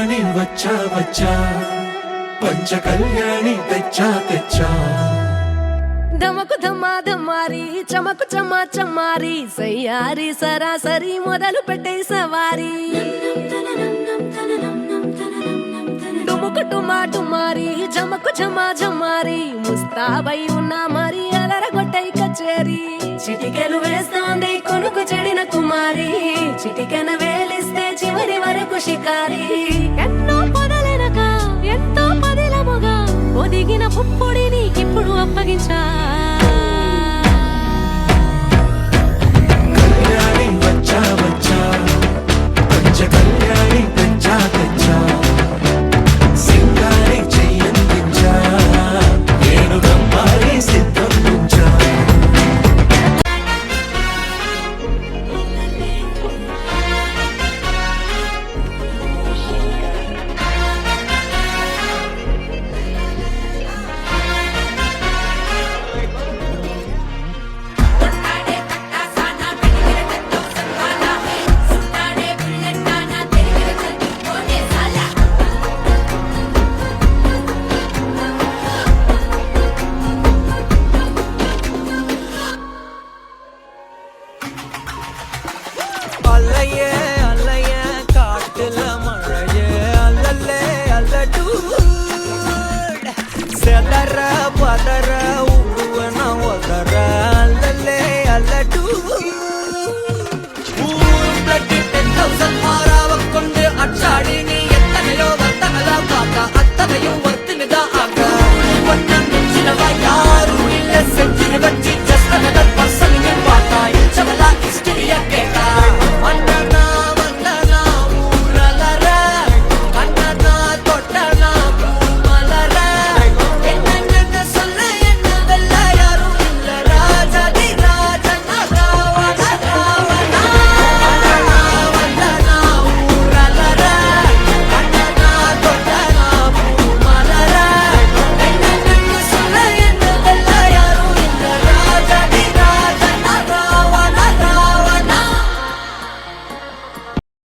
కళ్యాణి వచ్చా వచ్చా పంచ కళ్యాణి తెచ్చా తెచ్చా ధమకు ధమ్మా ధమ్మారి చమకు చమ్మా చమ్మారి సయ్యారి సరాసరి మొదలు పెట్టే సవారి డుముకు టుమా టుమారి జమకు జమా జమ్మారి ముస్తాబై ఉన్నా మరి అలరగొట్టై కచేరి చిటికెలు వేస్తోంది కొనుకు చెడిన కుమారి చిటికెన వేలిస్తే చివరి వరకు షికారి ఎన్నో పొదలెనక ఎంతో పదిలముగా ఒదిగిన పుప్పొడి నీకిప్పుడు అప్పగించా కళ్యాణి వచ్చా వచ్చా పంచ కళ్యాణి తెచ్చా తెచ్చా సింగారి చెయ్యందించా ఏడు బ్రహ్మారి సిద్ధం ఉంచా அல்லையே அல்லையே காட்டுல மழையே அல்லல்லே அல்லடு செதற பதற உருவன ஒதற அல்லல்லே அல்லடு ஊர்லட்டி 10,000 மாறாவ கொண்டு அச்சாடி நீ எத்தனையோ வர்த்தகலா பார்க்க அத்தனையும்